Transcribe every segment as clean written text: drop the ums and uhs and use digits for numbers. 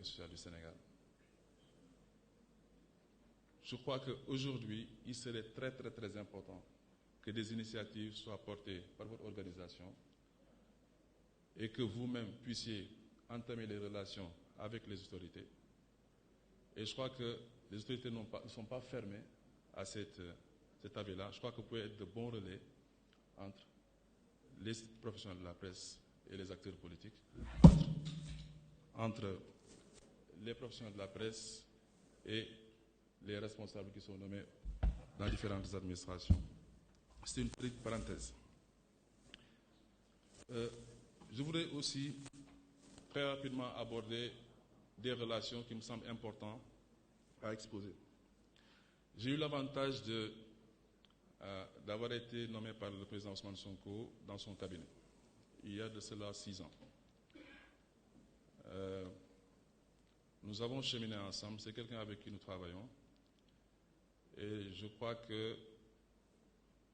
et social du Sénégal. Je crois qu'aujourd'hui, il serait très important que des initiatives soient portées par votre organisation et que vous-même puissiez entamer les relations avec les autorités. Et je crois que les autorités ne sont pas fermées à cet avis-là. Je crois que vous pouvez être de bons relais entre les professionnels de la presse et les acteurs politiques, entre les professionnels de la presse et les responsables qui sont nommés dans différentes administrations. C'est une petite parenthèse. Je voudrais aussi très rapidement aborder des relations qui me semblent importantes à exposer. J'ai eu l'avantage d'avoir été nommé par le président Ousmane Sonko dans son cabinet, il y a de cela 6 ans. Nous avons cheminé ensemble, c'est quelqu'un avec qui nous travaillons, et je crois que,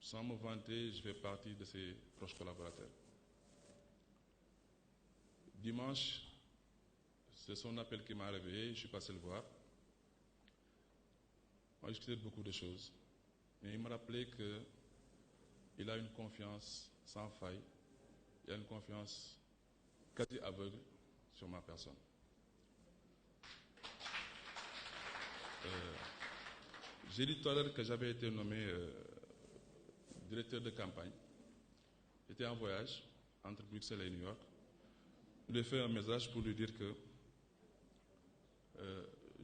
sans me vanter, je fais partie de ses proches collaborateurs. Dimanche, c'est son appel qui m'a réveillé, je suis passé le voir. On a discuté de beaucoup de choses, mais il m'a rappelé qu'il a une confiance sans faille, il a une confiance quasi aveugle sur ma personne. J'ai dit tout à l'heure que j'avais été nommé directeur de campagne. J'étais en voyage entre Bruxelles et New York. Je lui ai fait un message pour lui dire que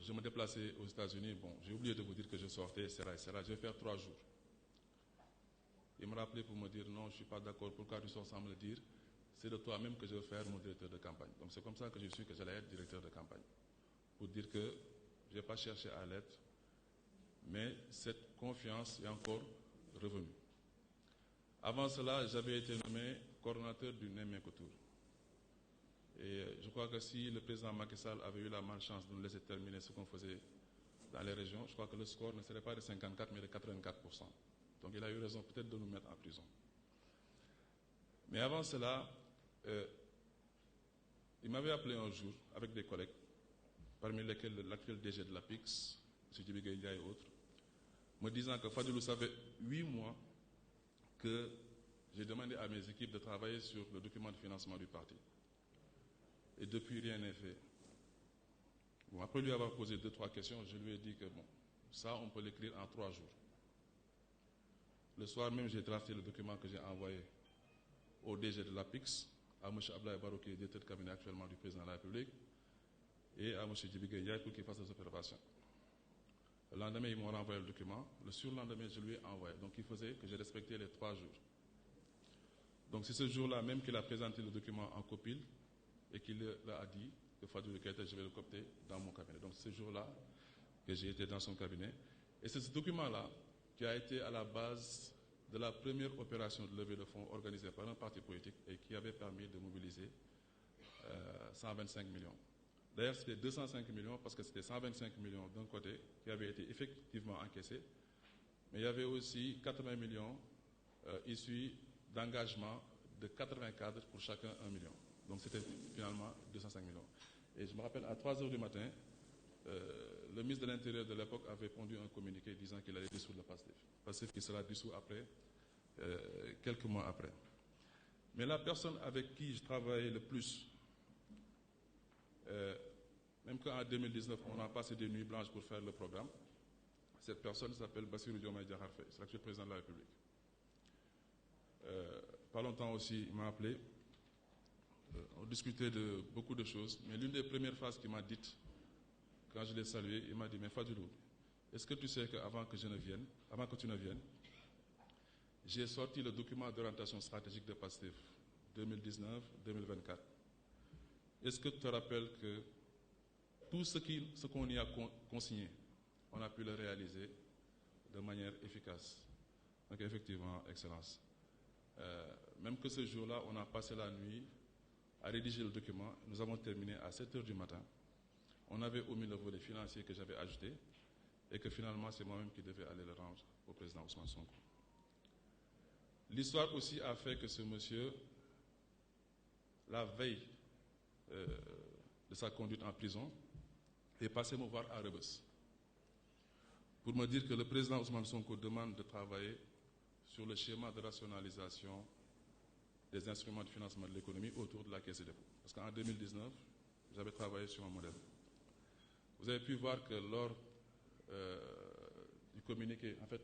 je me déplaçais aux États-Unis. Bon, j'ai oublié de vous dire que je sortais, etc. Je vais faire 3 jours. Il me rappelait pour me dire non, je ne suis pas d'accord. Pourquoi tu sors sans me le dire? C'est de toi-même que je veux faire mon directeur de campagne. Donc c'est comme ça que j'ai su que j'allais être directeur de campagne. Pour dire que je n'ai pas cherché à l'être, mais cette confiance est encore revenue. Avant cela, j'avais été nommé coordonnateur du Némécotour. Et je crois que si le président Macky Sall avait eu la malchance de nous laisser terminer ce qu'on faisait dans les régions, je crois que le score ne serait pas de 54, mais de 84%. Donc il a eu raison peut-être de nous mettre en prison. Mais avant cela, il m'avait appelé un jour avec des collègues, parmi lesquels l'actuel DG de la PIX, M. Djibi Gueye et autres, me disant que Fadilou savait 8 mois que j'ai demandé à mes équipes de travailler sur le document de financement du parti. Et depuis, rien n'est fait. Bon, après lui avoir posé 2-3 questions, je lui ai dit que bon, ça, on peut l'écrire en 3 jours. Le soir même, j'ai drafté le document que j'ai envoyé au DG de l'APIX, à M. Ablaye Barrow, qui est directeur de cabinet actuellement du président de la République, et à M. Djibi Gueye pour qu'il fasse des observations. Le lendemain, ils m'ont renvoyé le document. Le surlendemain, je lui ai envoyé. Donc, il faisait que j'ai respecté les 3 jours. Donc, c'est ce jour-là même qu'il a présenté le document en copie et qu'il a dit que Fadilou Keïta, je vais le coopter dans mon cabinet. Donc, c'est ce jour-là que j'ai été dans son cabinet. Et c'est ce document-là qui a été à la base de la première opération de levée de fonds organisée par un parti politique et qui avait permis de mobiliser 125 millions. D'ailleurs, c'était 205 millions parce que c'était 125 millions d'un côté qui avaient été effectivement encaissés, mais il y avait aussi 80 millions issus d'engagements de 80 cadres pour chacun 1 million. Donc c'était finalement 205 millions. Et je me rappelle, à 3 heures du matin, le ministre de l'Intérieur de l'époque avait pondu un communiqué disant qu'il allait dissoudre le PASTEF. PASTEF qui sera dissous après, quelques mois après. Mais la personne avec qui je travaillais le plus, même qu'en 2019, on a passé des nuits blanches pour faire le programme, cette personne s'appelle Bassirou Diomaye Diakhar Faye, c'est l'actuel président de la République. Pas longtemps aussi, il m'a appelé. On discutait de beaucoup de choses, mais l'une des premières phrases qu'il m'a dites, quand je l'ai salué, il m'a dit, mais Fadilou, est-ce que tu sais qu'avant que tu ne viennes, j'ai sorti le document d'orientation stratégique de PASTEF 2019-2024. Est-ce que tu te rappelles que tout ce qu'on y a consigné, on a pu le réaliser de manière efficace? Donc effectivement, Excellence. Même que ce jour-là, on a passé la nuit à rédiger le document. Nous avons terminé à 7 heures du matin. On avait omis le volet financier que j'avais ajouté et que finalement, c'est moi-même qui devais aller le rendre au président Ousmane Sonko. L'histoire aussi a fait que ce monsieur, la veille de sa conduite en prison, est passé me voir à Rebeuss pour me dire que le président Ousmane Sonko demande de travailler sur le schéma de rationalisation des instruments de financement de l'économie autour de la Caisse des dépôts. Parce qu'en 2019, j'avais travaillé sur un modèle. Vous avez pu voir que lors du communiqué, en fait,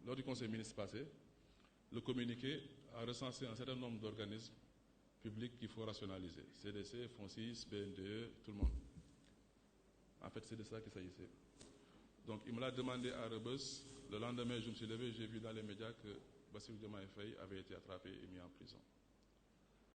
lors du conseil ministre passé, le communiqué a recensé un certain nombre d'organismes publics qu'il faut rationaliser. CDC, FONSIS, BNDE, tout le monde. En fait, c'est de ça qu'il s'agissait. Donc, il me l'a demandé à Rebeuss. Le lendemain, je me suis levé, j'ai vu dans les médias que Bassirou Diomaye Faye avait été attrapé et mis en prison.